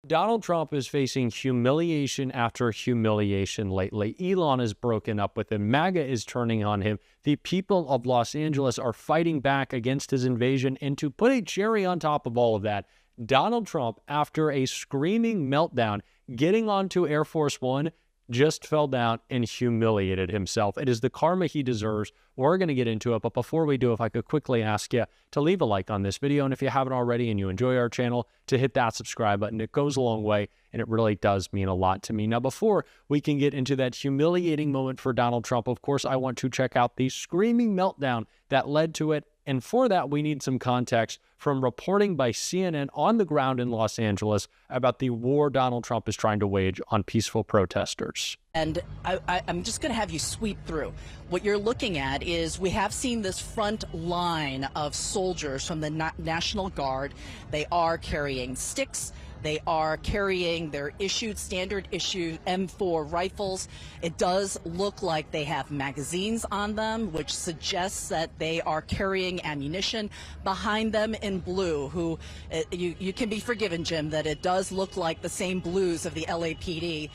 Donald Trump is facing humiliation after humiliation lately. Elon is broken up with him. MAGA is turning on him. The people of Los Angeles are fighting back against his invasion. And to put a cherry on top of all of that, Donald Trump, after a screaming meltdown, getting onto Air Force One, just fell down and humiliated himself. It is the karma he deserves. We're going to get into it, but before we do, if I could quickly ask you to leave a like on this video, and if you haven't already and you enjoy our channel, to hit that subscribe button. It goes a long way, and it really does mean a lot to me. Now, before we can get into that humiliating moment for Donald Trump, of course, I want to check out the screaming meltdown that led to it. And for that, we need some context from reporting by CNN on the ground in Los Angeles about the war Donald Trump is trying to wage on peaceful protesters. And I'm just going to have you sweep through. What you're looking at is we have seen this front line of soldiers from the National Guard. They are carrying sticks. They are carrying their standard issue M4 rifles. It does look like they have magazines on them, which suggests that they are carrying ammunition. Behind them in blue, you can be forgiven, Jim, that it does look like the same blues of the LAPD.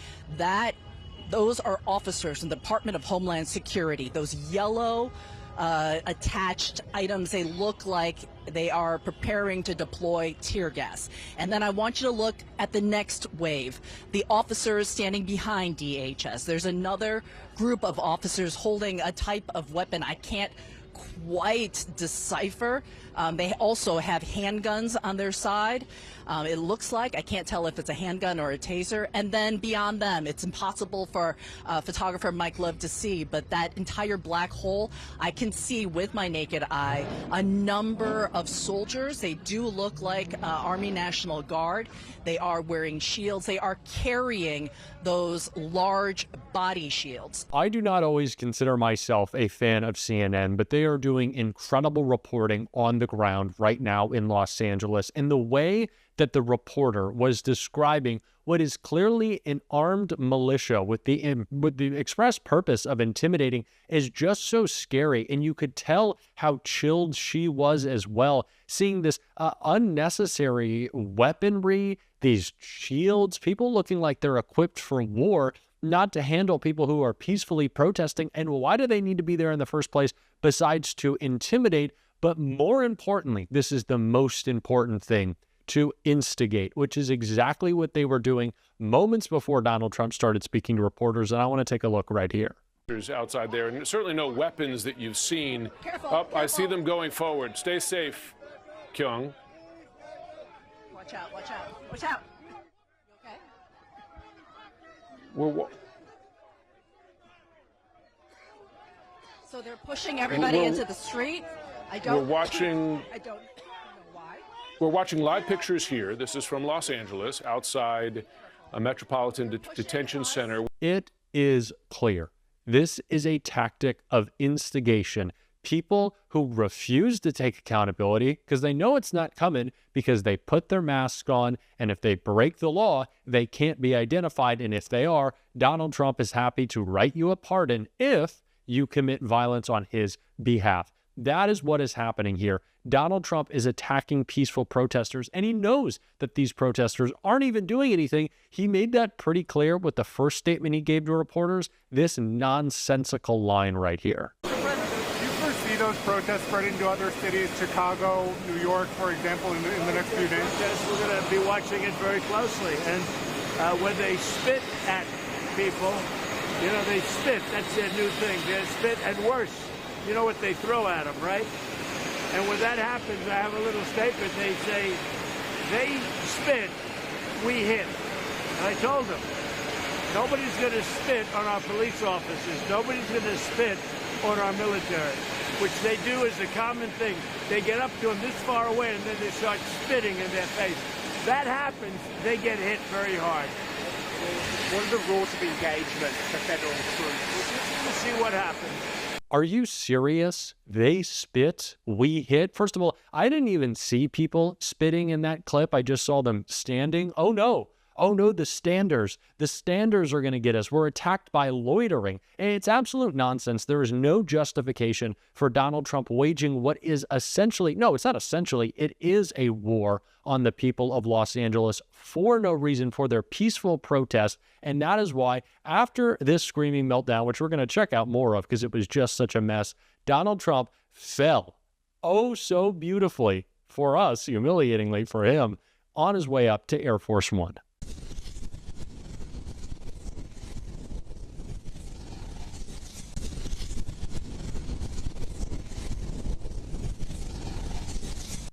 Those are officers in the Department of Homeland Security. Those yellow attached items, they look like they are preparing to deploy tear gas. And then I want you to look at the next wave, the officers standing behind DHS. There's another group of officers holding a type of weapon I can't quite decipher. They also have handguns on their side. It looks like, I can't tell if it's a handgun or a taser. And then beyond them, it's impossible for photographer Mike Love to see, but that entire black hole, I can see with my naked eye a number of soldiers. They do look like Army National Guard. They are wearing shields. They are carrying those large body shields. I do not always consider myself a fan of CNN, but they are doing incredible reporting on the ground right now in Los Angeles. And the way that the reporter was describing what is clearly an armed militia with the express purpose of intimidating is just so scary. And you could tell how chilled she was as well, seeing this unnecessary weaponry, these shields, people looking like they're equipped for war, not to handle people who are peacefully protesting. And why do they need to be there in the first place besides to intimidate? But more importantly, this is the most important thing, to instigate, which is exactly what they were doing moments before Donald Trump started speaking to reporters. And I want to take a look right here. Outside there, and certainly no weapons that you've seen. Careful. I see them going forward. Stay safe, Kyung. Watch out, watch out, watch out. You okay? So they're pushing everybody into the street. We're watching. I don't know why. We're watching live pictures here. This is from Los Angeles, outside a Metropolitan Detention Center. It is clear. This is a tactic of instigation. People who refuse to take accountability because they know it's not coming, because they put their masks on, and if they break the law, they can't be identified. And if they are, Donald Trump is happy to write you a pardon if you commit violence on his behalf. That is what is happening here. Donald Trump is attacking peaceful protesters, and he knows that these protesters aren't even doing anything. He made that pretty clear with the first statement he gave to reporters, this nonsensical line right here. Do you foresee those protests spreading to other cities, Chicago, New York, for example, in the next few days? Yes, we're going to be watching it very closely. And when they spit at people, you know, they spit. That's their new thing. They spit, and worse, you know what they throw at them, right? And when that happens, I have a little statement. They say, they spit, we hit. And I told them, nobody's going to spit on our police officers. Nobody's going to spit on our military, which they do as a common thing. They get up to them this far away, and then they start spitting in their face. That happens, they get hit very hard. What are the rules of engagement for federal troops? We'll see what happens. Are you serious? They spit, we hit. First of all, I didn't even see people spitting in that clip. I just saw them standing. Oh no, oh no, the standers are going to get us. We're attacked by loitering. And it's absolute nonsense. There is no justification for Donald Trump waging what is essentially, no, it's not essentially, it is a war on the people of Los Angeles for no reason, for their peaceful protest. And that is why after this screaming meltdown, which we're going to check out more of because it was just such a mess, Donald Trump fell, oh so beautifully for us, humiliatingly for him, on his way up to Air Force One.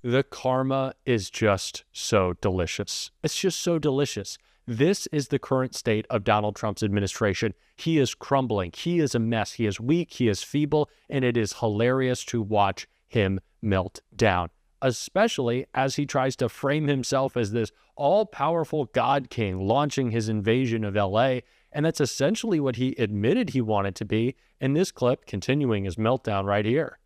The karma is just so delicious. It's just so delicious. This is the current state of Donald Trump's administration. He is crumbling. He is a mess. He is weak. He is feeble. And it is hilarious to watch him melt down, especially as he tries to frame himself as this all-powerful God King launching his invasion of LA. And that's essentially what he admitted he wanted to be in this clip, continuing his meltdown right here.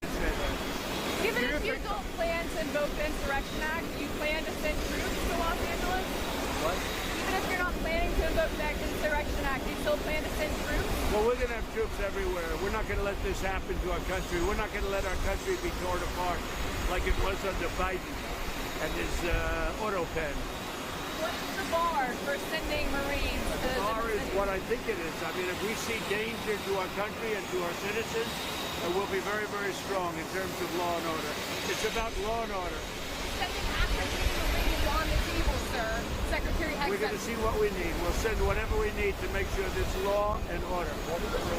Even if you don't plan to invoke the Insurrection Act, do you plan to send troops to Los Angeles? What? Even if you're not planning to invoke the Insurrection Act, do you still plan to send troops? Well, we're going to have troops everywhere. We're not going to let this happen to our country. We're not going to let our country be torn apart like it was under Biden and his auto pen. What's the bar for sending Marines? The bar is what I think it is. I mean, if we see danger to our country and to our citizens, we'll be very, very strong in terms of law and order. It's about law and order. Sending active Marines on the table, sir. Secretary Hexon. We're going to see what we need. We'll send whatever we need to make sure there's law and order.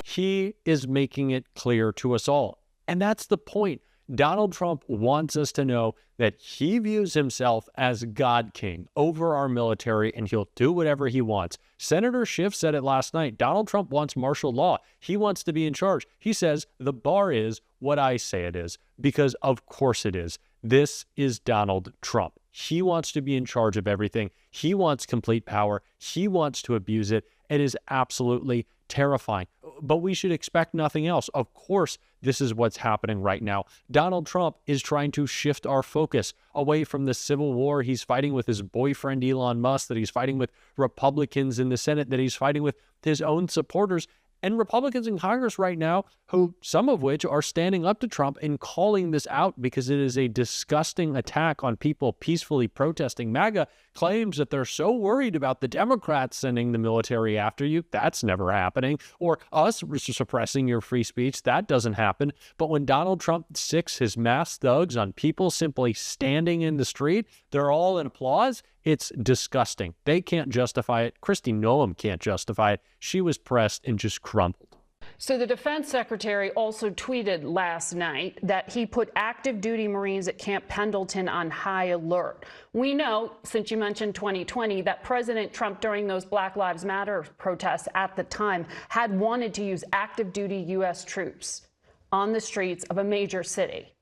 He is making it clear to us all. And that's the point. Donald Trump wants us to know that he views himself as God King over our military, and he'll do whatever he wants. Senator Schiff said it last night. Donald Trump wants martial law. He wants to be in charge. He says the bar is what I say it is, because of course it is. This is Donald Trump. He wants to be in charge of everything. He wants complete power. He wants to abuse it. It is absolutely terrifying. But we should expect nothing else. Of course, this is what's happening right now. Donald Trump is trying to shift our focus away from the civil war he's fighting with his boyfriend Elon Musk, that he's fighting with Republicans in the Senate, that he's fighting with his own supporters, and Republicans in Congress right now, who some of which are standing up to Trump and calling this out because it is a disgusting attack on people peacefully protesting. MAGA claims that they're so worried about the Democrats sending the military after you. That's never happening. Or us suppressing your free speech. That doesn't happen. But when Donald Trump sicks his mass thugs on people simply standing in the street, they're all in applause. It's disgusting. They can't justify it. Kristi Noem can't justify it. She was pressed and just crumbled. So the defense secretary also tweeted last night that he put active duty Marines at Camp Pendleton on high alert. We know, since you mentioned 2020, that President Trump during those Black Lives Matter protests at the time had wanted to use active duty U.S. troops on the streets of a major city.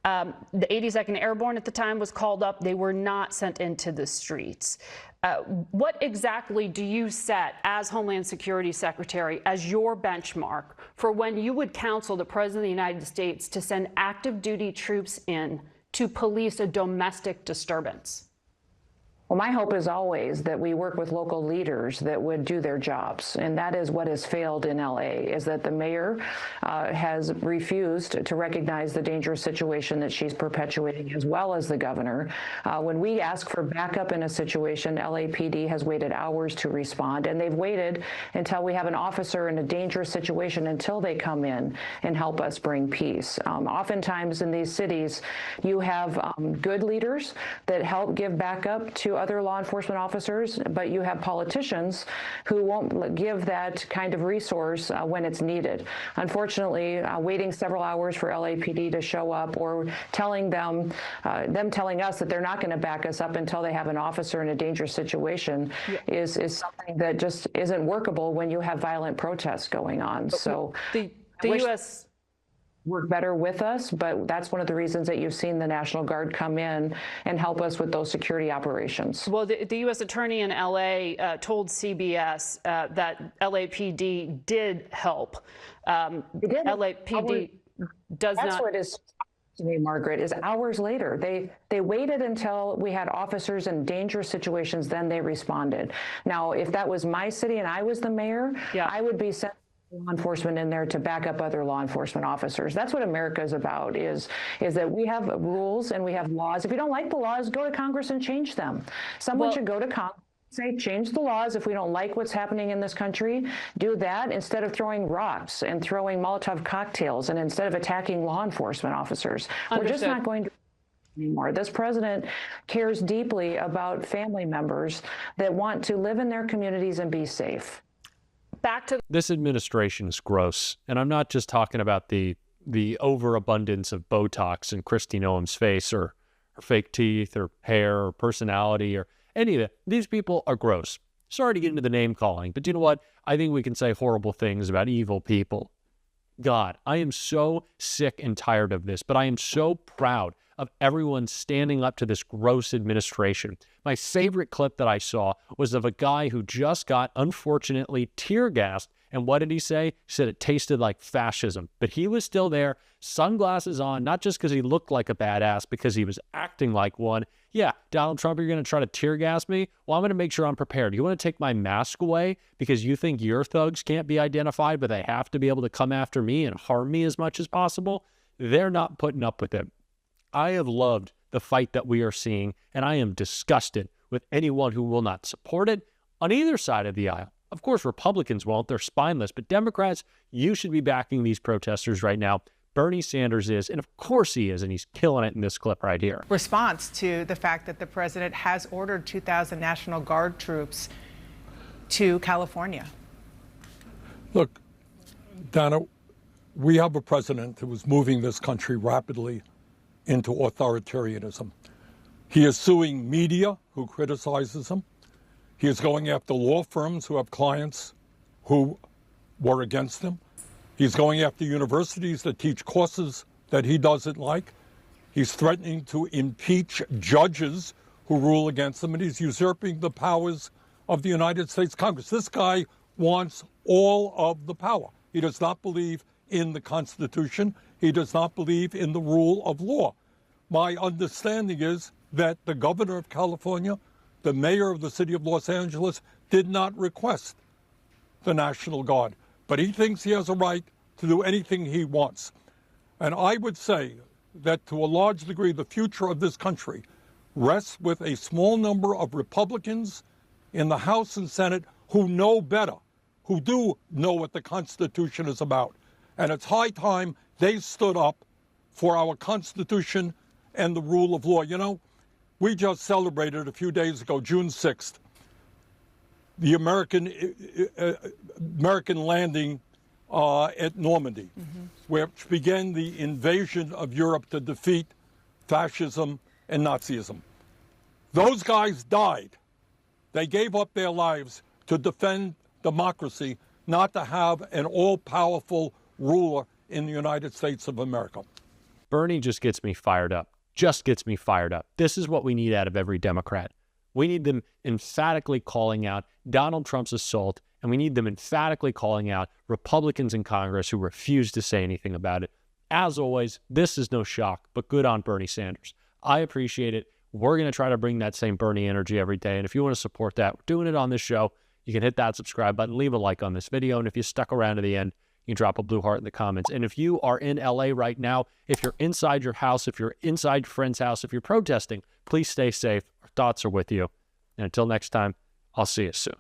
The 82nd Airborne at the time was called up. They were not sent into the streets. What exactly do you set as Homeland Security Secretary as your benchmark for when you would counsel the President of the United States to send active duty troops in to police a domestic disturbance? Well, my hope is always that we work with local leaders that would do their jobs. And that is what has failed in LA, is that the mayor has refused to recognize the dangerous situation that she's perpetuating, as well as the governor. When we ask for backup in a situation, LAPD has waited hours to respond, and they've waited until we have an officer in a dangerous situation until they come in and help us bring peace. Oftentimes in these cities, you have good leaders that help give backup to other law enforcement officers, but you have politicians who won't give that kind of resource when it's needed. Unfortunately, waiting several hours for LAPD to show up, or telling them telling us that they're not going to back us up until they have an officer in a dangerous situation is something that just isn't workable when you have violent protests going on. So the U.S. work better with us, but that's one of the reasons that you've seen the National Guard come in and help us with those security operations. Well, the U.S. Attorney in L.A. Told CBS that LAPD did help. LAPD does not. That's what is to me, Margaret, is hours later. They waited until we had officers in dangerous situations, then they responded. Now, if that was my city and I was the mayor, I would be sending law enforcement in there to back up other law enforcement officers. That's what America is about, is that we have rules and we have laws. If you don't like the laws, go to Congress and change them. Someone should go to Congress, say, change the laws. If we don't like what's happening in this country, do that instead of throwing rocks and throwing Molotov cocktails and instead of attacking law enforcement officers. We're just not going to anymore. This president cares deeply about family members that want to live in their communities and be safe. Back to this administration is gross, and I'm not just talking about the overabundance of Botox in Kristi Noem's face, or her fake teeth, or hair, or personality, or any of it. These people are gross. Sorry to get into the name calling, but you know what? I think we can say horrible things about evil people. God, I am so sick and tired of this, but I am so proud of everyone standing up to this gross administration. My favorite clip that I saw was of a guy who just got, unfortunately, tear gassed. And what did he say? He said it tasted like fascism. But he was still there, sunglasses on, not just because he looked like a badass, because he was acting like one. Yeah, Donald Trump, you're going to try to tear gas me? Well, I'm going to make sure I'm prepared. You want to take my mask away because you think your thugs can't be identified, but they have to be able to come after me and harm me as much as possible? They're not putting up with it. I have loved the fight that we are seeing, and I am disgusted with anyone who will not support it on either side of the aisle. Of course, Republicans won't. They're spineless. But Democrats, you should be backing these protesters right now. Bernie Sanders is, and of course he is, and he's killing it in this clip right here. Response to the fact that the president has ordered 2,000 National Guard troops to California. Look, Dana, we have a president who is moving this country rapidly into authoritarianism. He is suing media who criticizes him. He is going after law firms who have clients who were against him. He's going after universities that teach courses that he doesn't like. He's threatening to impeach judges who rule against him, and he's usurping the powers of the United States Congress. This guy wants all of the power. He does not believe in the Constitution. He does not believe in the rule of law. My understanding is that the governor of California, the mayor of the city of Los Angeles, did not request the National Guard, but he thinks he has a right to do anything he wants. And I would say that to a large degree, the future of this country rests with a small number of Republicans in the House and Senate who know better, who do know what the Constitution is about. And it's high time they stood up for our Constitution and the rule of law. You know, we just celebrated a few days ago, June 6th, the American landing at Normandy, which began the invasion of Europe to defeat fascism and Nazism. Those guys died. They gave up their lives to defend democracy, not to have an all-powerful ruler in the United States of America. Bernie just gets me fired up. Just gets me fired up. This is what we need out of every Democrat. We need them emphatically calling out Donald Trump's assault, and we need them emphatically calling out Republicans in Congress who refuse to say anything about it. As always, this is no shock, but good on Bernie Sanders. I appreciate it. We're going to try to bring that same Bernie energy every day, and if you want to support that, we're doing it on this show. You can hit that subscribe button, leave a like on this video, and if you stuck around to the end, you can drop a blue heart in the comments. And if you are in LA right now, if you're inside your house, if you're inside your friend's house, if you're protesting, please stay safe. Our thoughts are with you. And until next time, I'll see you soon.